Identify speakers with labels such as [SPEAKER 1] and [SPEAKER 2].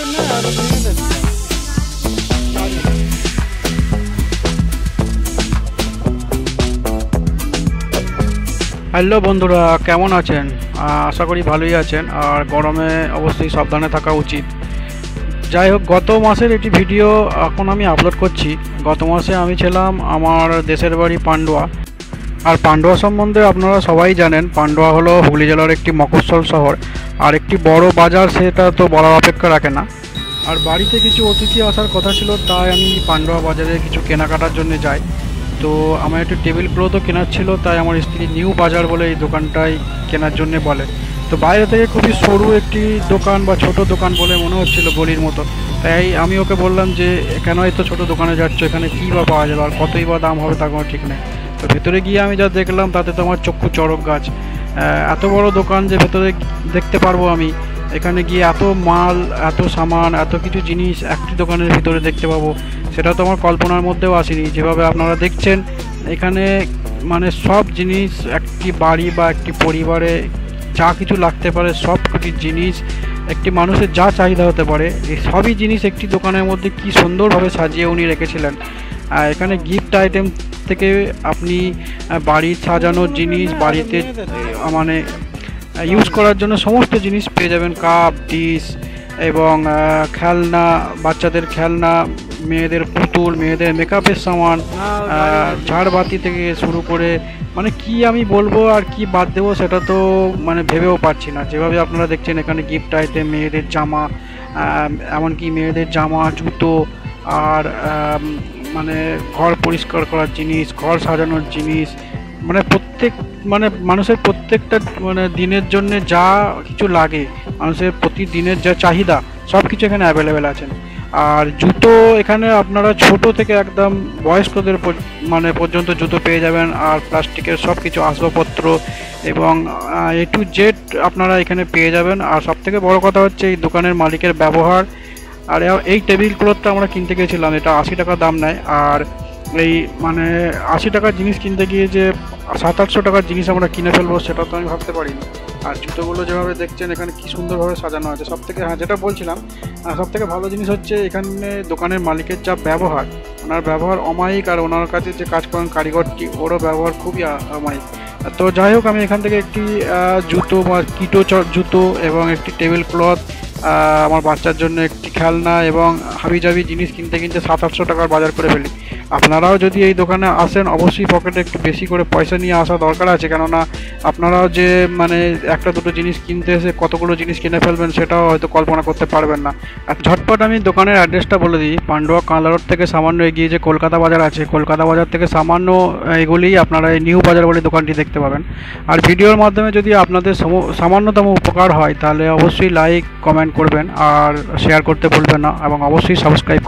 [SPEAKER 1] Hello বন্ধুরা, কেমন আছেন? আশা করি ভালোই আছেন। আর গরমে অবশ্যই সাবধানে থাকা উচিত। যাই হোক, গত মাসের একটি ভিডিও এখন আমি আপলোড করছি। গত মাসে আমি ছিলাম আমার দেশের বাড়ি পান্ডুয়া। আর পান্ডুয়া সম্বন্ধে আপনারা সবাই জানেন, পান্ডুয়া হলো হুগলি জেলার একটি মফস্বল শহর আর একটি বড় বাজার, সেটা তো বলার অপেক্ষা রাখে না। আর বাড়িতে কিছু অতিথি আসার কথা ছিল, তাই আমি পান্ডুয়া বাজারে কিছু কেনাকাটার জন্য যাই। তো আমার একটু টেবিল ক্লথও কেনার ছিল, তাই আমার স্ত্রী নিউ বাজার বলে এই দোকানটাই কেনার জন্য বলে। তো বাইরে থেকে খুবই সরু একটি দোকান বা ছোট দোকান বলে মনে হচ্ছিল, গলির মতো। তাই আমি ওকে বললাম যে কেন এত ছোট দোকানে যাচ্ছ, এখানে কী বা পাওয়া যাবে আর কতই বা দাম হবে তার কোনো ঠিক নেই। তো ভেতরে গিয়ে আমি যা দেখলাম তাতে তো আমার চক্ষু চড়ক গাছ। এত বড় দোকান যে ভেতরে দেখতে পারবো আমি, এখানে গিয়ে এত মাল, এত সামান, এত কিছু জিনিস একটি দোকানের ভিতরে দেখতে পাবো, সেটা তো আমার কল্পনার মধ্যেও আসেনি। যেভাবে আপনারা দেখছেন এখানে, মানে সব জিনিস একটি বাড়ি বা একটি পরিবারে যা কিছু লাগতে পারে, সব কিছু জিনিস একটি মানুষের যা চাহিদা হতে পারে, এই সবই জিনিস একটি দোকানের মধ্যে কি সুন্দরভাবে সাজিয়ে উনি রেখেছিলেন। এখানে গিফট আইটেম থেকে আপনি বাড়ির সাজানোর জিনিস, বাড়িতে মানে ইউজ করার জন্য সমস্ত জিনিস পেয়ে যাবেন। কাপ, ডিশ এবং খেলনা, বাচ্চাদের খেলনা, মেয়েদের পুতুল, মেয়েদের মেকআপের সামান, ঝাড়বাতি থেকে শুরু করে, মানে কি আমি বলবো আর কি বাদ দেবো সেটা তো মানে ভেবেও পারছি না। যেভাবে আপনারা দেখছেন এখানে গিফট আইটেম, মেয়েদের জামা, এমনকি মেয়েদের জামা, জুতো, আর মানে ঘর পরিষ্কার করার জিনিস, ঘর সাজানোর জিনিস, মানে মানে মানুষের প্রত্যেকটা মানে দিনের জন্য যা কিছু লাগে, মানুষের প্রতিদিনের যা চাহিদা, সব কিছু এখানে অ্যাভেলেবেল আছেন। আর জুতো এখানে আপনারা ছোট থেকে একদম বয়স্কদের মানে পর্যন্ত জুতো পেয়ে যাবেন। আর প্লাস্টিকের সব কিছু আসবাবপত্র এবং A to Z আপনারা এখানে পেয়ে যাবেন। আর সবথেকে বড় কথা হচ্ছে এই দোকানের মালিকের ব্যবহার। আর এই টেবিল ক্লথটা আমরা কিনতে গিয়েছিলাম, এটা 80 টাকা দাম নেয়। আর এই মানে 80 টাকার জিনিস কিনতে গিয়ে যে 700-800 টাকার জিনিস আমরা কিনে ফেলবো, সেটা তো আমি ভাবতে পারিনি। আর জুতোগুলো যেভাবে দেখছেন এখানে কি সুন্দরভাবে সাজানো আছে। সবথেকে যেটা বলছিলাম, সবথেকে ভালো জিনিস হচ্ছে এখানে দোকানের মালিকের যা ব্যবহার, ওনার ব্যবহার অমায়িক। আর ওনার কাছে যে কাজ করেন কারিগরটি, ওরও ব্যবহার খুবই অমায়িক। তো যাই হোক, আমি এখান থেকে একটি জুতো বা কিটো জুতো এবং একটি টেবিল ক্লথ, আমার বাচ্চার জন্য একটি খেলনা এবং হাবিজাবি জিনিস কিনতে 700-800 টাকার বাজার করে ফেলি। আপনারাও যদি এই দোকানে আসেন, অবশ্যই পকেটে একটু বেশি করে পয়সা নিয়ে আসা দরকার আছে, কেননা আপনারাও যে মানে একটা দুটো জিনিস কিনতে এসে কতগুলো জিনিস কিনে ফেলবেন সেটাও হয়তো কল্পনা করতে পারবেন না। ঝটপট আমি দোকানের অ্যাড্রেসটা বলে দিই। পান্ডুয়া কাঁলা রোড থেকে সামান্য এগিয়ে যে কলকাতা বাজার আছে, কলকাতা বাজার থেকে সামান্য এগুলিই আপনারা এই নিউ বাজার বলে দোকানটি দেখতে পাবেন। আর ভিডিওর মাধ্যমে যদি আপনাদের সামান্যতম উপকার হয়, তাহলে অবশ্যই লাইক, কমেন্ট করবেন আর শেয়ার করতে ভুলবেন না, এবং অবশ্যই সাবস্ক্রাইব